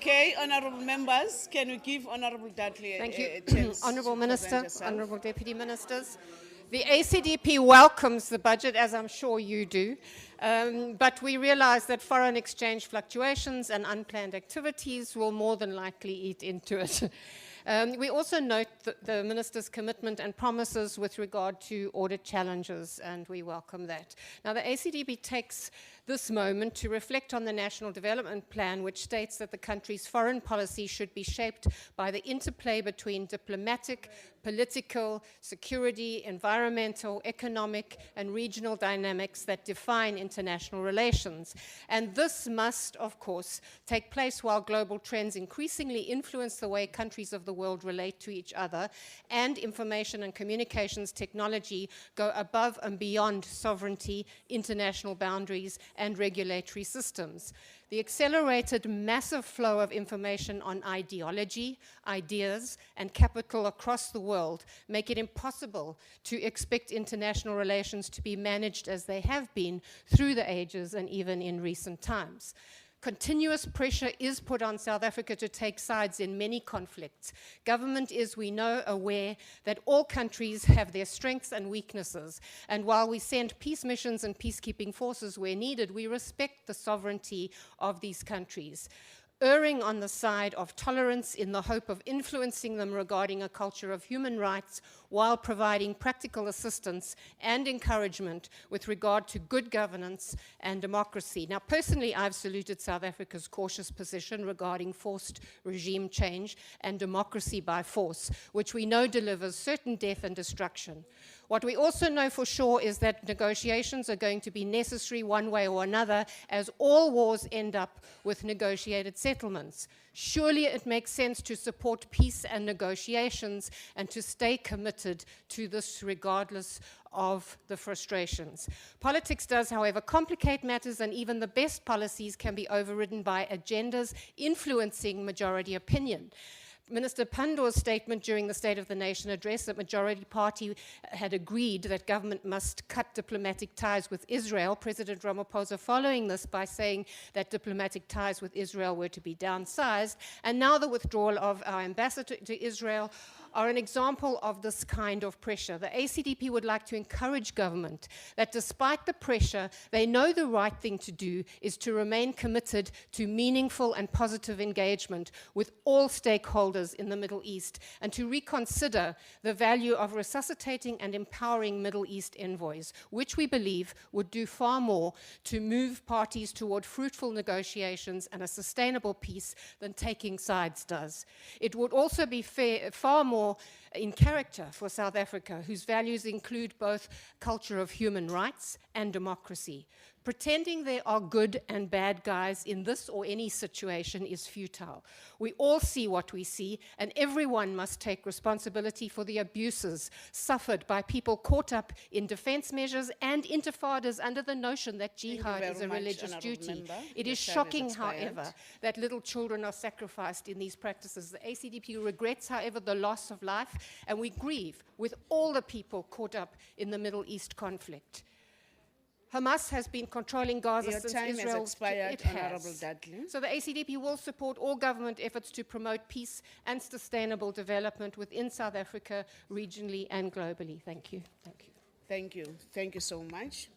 Okay, honourable members, can we give Honourable Dudley Thank you, a chance Honourable to Minister, present herself? Honourable Deputy Ministers. The ACDP welcomes the budget, as I'm sure you do, but we realise that foreign exchange fluctuations and unplanned activities will more than likely eat into it. We also note the Minister's commitment and promises with regard to audit challenges, and we welcome that. Now, the ACDP takes this moment to reflect on the National Development Plan, which states that the country's foreign policy should be shaped by the interplay between diplomatic, political, security, environmental, economic, and regional dynamics that define international relations. And this must, of course, take place while global trends increasingly influence the way countries of the world relate to each other, and information and communications technology go above and beyond sovereignty, international boundaries, and regulatory systems. The accelerated massive flow of information on ideology, ideas, and capital across the world make it impossible to expect international relations to be managed as they have been through the ages and even in recent times. Continuous pressure is put on South Africa to take sides in many conflicts. Government is, we know, aware that all countries have their strengths and weaknesses, and while we send peace missions and peacekeeping forces where needed, we respect the sovereignty of these countries. Erring on the side of tolerance in the hope of influencing them regarding a culture of human rights while providing practical assistance and encouragement with regard to good governance and democracy. Now, personally, I've saluted South Africa's cautious position regarding forced regime change and democracy by force, which we know delivers certain death and destruction. What we also know for sure is that negotiations are going to be necessary one way or another, as all wars end up with negotiated settlements. Surely it makes sense to support peace and negotiations and to stay committed to this regardless of the frustrations. Politics does, however, complicate matters, and even the best policies can be overridden by agendas influencing majority opinion. Minister Pandor's statement during the State of the Nation address that majority party had agreed that government must cut diplomatic ties with Israel, President Ramaphosa following this by saying that diplomatic ties with Israel were to be downsized, and now the withdrawal of our ambassador to Israel are an example of this kind of pressure. The ACDP would like to encourage government that despite the pressure, they know the right thing to do is to remain committed to meaningful and positive engagement with all stakeholders in the Middle East, and to reconsider the value of resuscitating and empowering Middle East envoys, which we believe would do far more to move parties toward fruitful negotiations and a sustainable peace than taking sides does. It would also be far more in character for South Africa, whose values include both culture of human rights and democracy. Pretending there are good and bad guys in this or any situation is futile. We all see what we see, and everyone must take responsibility for the abuses suffered by people caught up in defense measures and intifadas under the notion that jihad is a religious duty. It is shocking, however, that little children are sacrificed in these practices. The ACDP regrets, however, the loss of life, and we grieve with all the people caught up in the Middle East conflict. Hamas has been controlling Gaza since Israel. Your time has expired, Honourable Dudley. So the ACDP will support all government efforts to promote peace and sustainable development within South Africa, regionally and globally. Thank you. Thank you. Thank you. Thank you so much.